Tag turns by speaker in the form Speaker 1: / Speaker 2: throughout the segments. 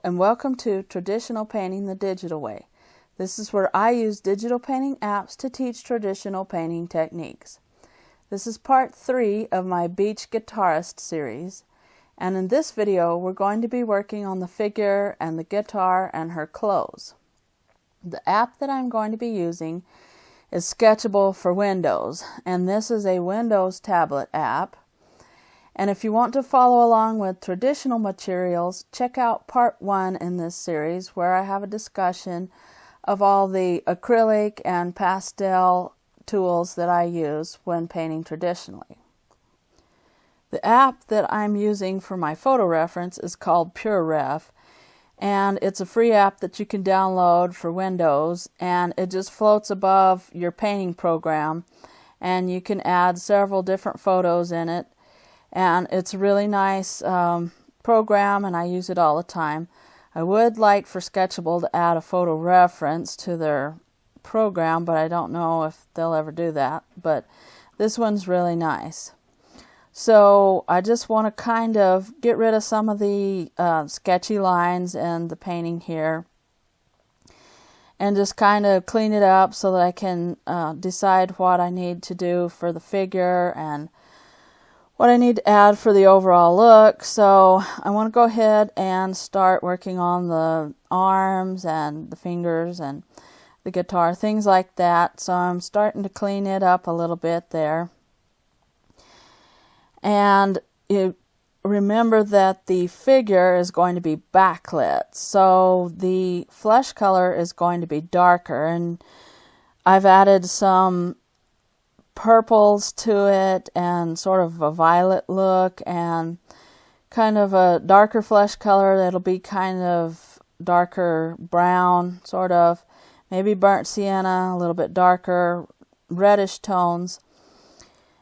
Speaker 1: and welcome to Traditional Painting the Digital Way. This is where I use digital painting apps to teach traditional painting techniques. This is part 3 of my Beach Guitarist series, and in this video we're going to be working on the figure and the guitar and her clothes. The app that I'm going to be using is Sketchable for Windows, and this is a Windows tablet app. And if you want to follow along with traditional materials, check out part 1 in this series where I have a discussion of all the acrylic and pastel tools that I use when painting traditionally. The app that I'm using for my photo reference is called PureRef, and it's a free app that you can download for Windows, and it just floats above your painting program, and you can add several different photos in it. And it's a really nice program, and I use it all the time. I would like for Sketchable to add a photo reference to their program, but I don't know if they'll ever do that. But this one's really nice. So I just want to kind of get rid of some of the sketchy lines in the painting here, and just kind of clean it up so that I can decide what I need to do for the figure and what I need to add for the overall look. So I want to go ahead and start working on the arms and the fingers and the guitar, things like that. So I'm starting to clean it up a little bit there. And you remember that the figure is going to be backlit, so the flesh color is going to be darker, and I've added some purples to it and sort of a violet look and kind of a darker flesh color that'll be kind of darker brown, sort of maybe burnt sienna, a little bit darker reddish tones.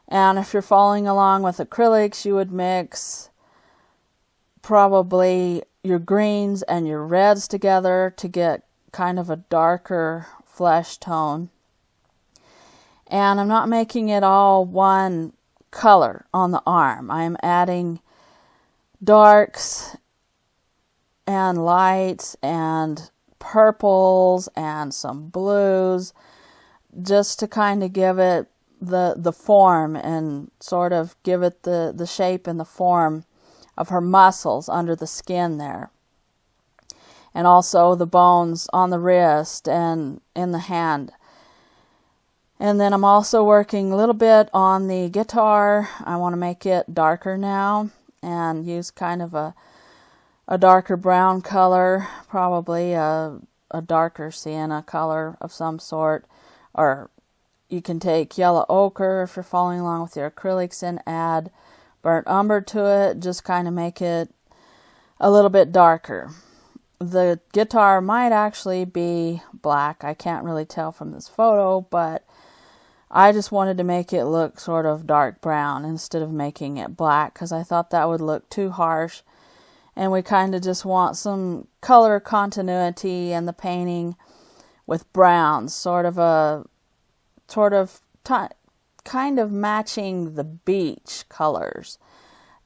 Speaker 1: And if you're following along with acrylics, you would mix probably your greens and your reds together to get kind of a darker flesh tone. And I'm not making it all one color on the arm. I'm adding darks and lights and purples and some blues just to kind of give it the form and sort of give it the shape and the form of her muscles under the skin there. And also the bones on the wrist and in the hand. And then I'm also working a little bit on the guitar. I want to make it darker now and use kind of a darker brown color, probably a darker sienna color of some sort, or you can take yellow ochre if you're following along with your acrylics and add burnt umber to it, just kind of make it a little bit darker. The guitar might actually be black. I can't really tell from this photo, but I just wanted to make it look sort of dark brown instead of making it black because I thought that would look too harsh. And we kind of just want some color continuity in the painting with browns, kind of matching the beach colors.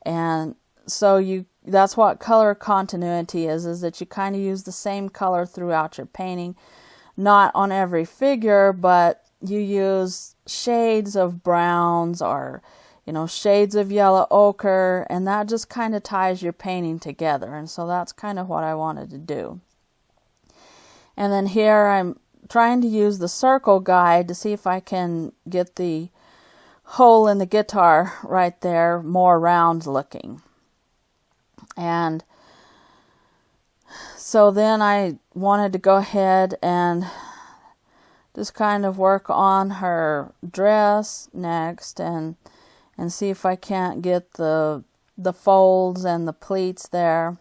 Speaker 1: And so that's what color continuity is that you kind of use the same color throughout your painting, not on every figure, but you use shades of browns or shades of yellow ochre, and that just kind of ties your painting together. And so that's kind of what I wanted to do. And then here I'm trying to use the circle guide to see if I can get the hole in the guitar right there more round looking. And so then I wanted to go ahead and just kind of work on her dress next and see if I can't get the folds and the pleats there.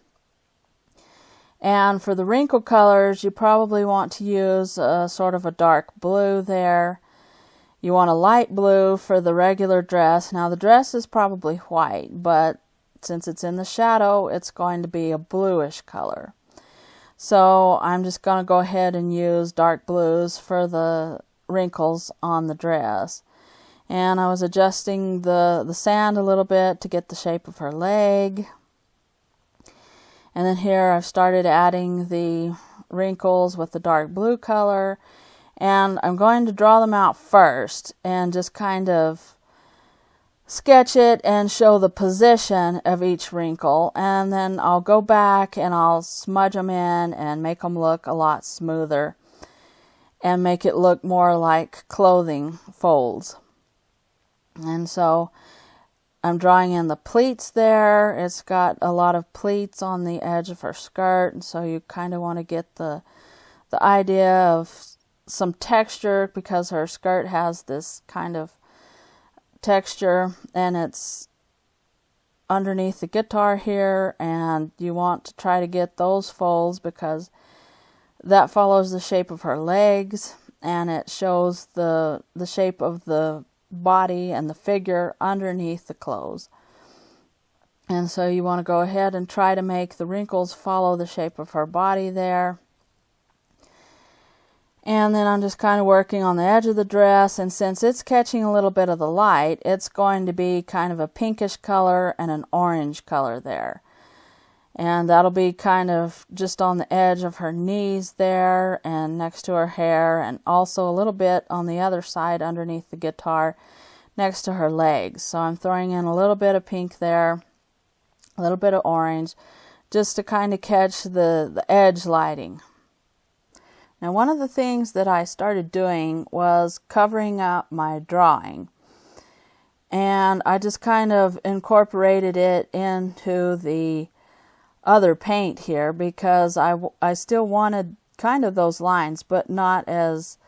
Speaker 1: And for the wrinkle colors, you probably want to use sort of a dark blue there. You want a light blue for the regular dress. Now the dress is probably white, but since it's in the shadow, it's going to be a bluish color. So I'm just going to go ahead and use dark blues for the wrinkles on the dress. And I was adjusting the sand a little bit to get the shape of her leg. And then here I've started adding the wrinkles with the dark blue color, and I'm going to draw them out first and just kind of sketch it and show the position of each wrinkle, and then I'll go back and I'll smudge them in and make them look a lot smoother and make it look more like clothing folds. And so I'm drawing in the pleats there. It's got a lot of pleats on the edge of her skirt, and so you kind of want to get the idea of some texture, because her skirt has this kind of texture, and it's underneath the guitar here, and you want to try to get those folds because that follows the shape of her legs, and it shows the shape of the body and the figure underneath the clothes. And so you want to go ahead and try to make the wrinkles follow the shape of her body there. And then I'm just kind of working on the edge of the dress, and since it's catching a little bit of the light, it's going to be kind of a pinkish color and an orange color there. And that'll be kind of just on the edge of her knees there and next to her hair, and also a little bit on the other side underneath the guitar next to her legs. So I'm throwing in a little bit of pink there, a little bit of orange, just to kind of catch the edge lighting. Now, one of the things that I started doing was covering up my drawing, and I just kind of incorporated it into the other paint here because I still wanted kind of those lines, but not as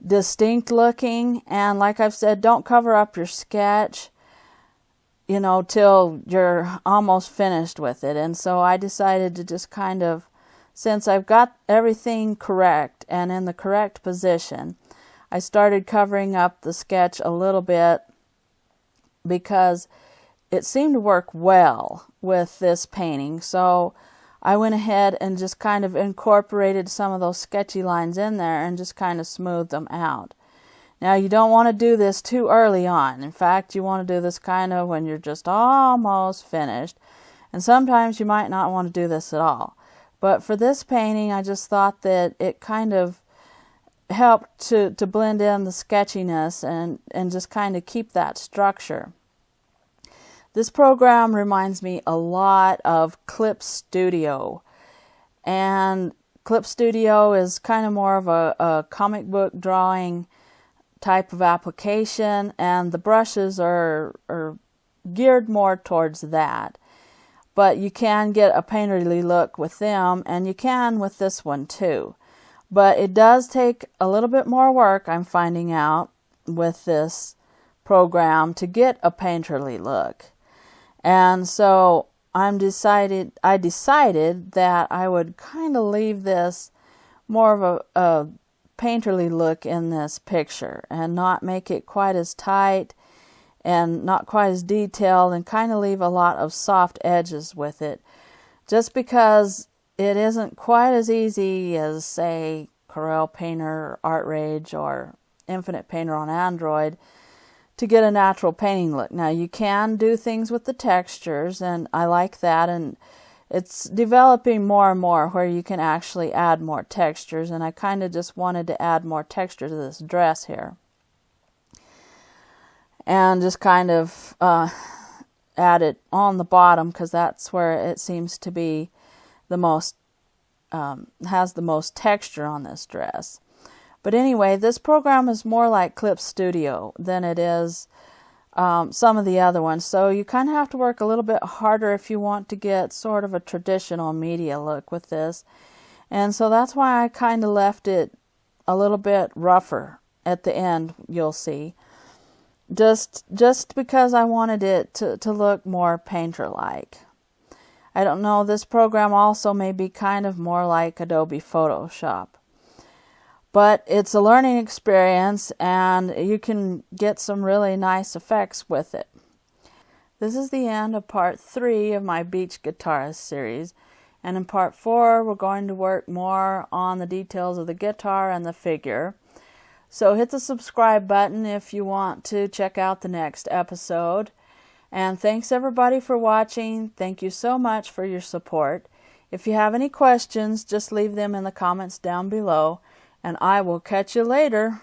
Speaker 1: distinct looking. And like I've said, don't cover up your sketch, till you're almost finished with it. And so I decided to just kind of, since I've got everything correct and in the correct position, I started covering up the sketch a little bit because it seemed to work well with this painting. So I went ahead and just kind of incorporated some of those sketchy lines in there and just kind of smoothed them out. Now, you don't want to do this too early on. In fact, you want to do this kind of when you're just almost finished. And sometimes you might not want to do this at all. But for this painting, I just thought that it kind of helped to blend in the sketchiness and just kind of keep that structure. This program reminds me a lot of Clip Studio. And Clip Studio is kind of more of a comic book drawing type of application, and the brushes are geared more towards that. But you can get a painterly look with them, and you can with this one too. But it does take a little bit more work, I'm finding out, with this program to get a painterly look. And so I decided that I would kind of leave this more of a painterly look in this picture and not make it quite as tight and not quite as detailed, and kind of leave a lot of soft edges with it, just because it isn't quite as easy as, say, Corel Painter, Art Rage, or Infinite Painter on Android to get a natural painting look. Now, you can do things with the textures, and I like that, and it's developing more and more where you can actually add more textures, and I kind of just wanted to add more texture to this dress here. And just kind of add it on the bottom because that's where it seems to be the most, has the most texture on this dress. But anyway, this program is more like Clip Studio than it is some of the other ones. So you kind of have to work a little bit harder if you want to get sort of a traditional media look with this. And so that's why I kind of left it a little bit rougher at the end, you'll see. Just because I wanted it to look more painter-like. I don't know, this program also may be kind of more like Adobe Photoshop. But it's a learning experience, and you can get some really nice effects with it. This is the end of part 3 of my Beach Guitarist series. And in part 4, we're going to work more on the details of the guitar and the figure. So hit the subscribe button if you want to check out the next episode. And thanks everybody for watching. Thank you so much for your support. If you have any questions, just leave them in the comments down below, and I will catch you later.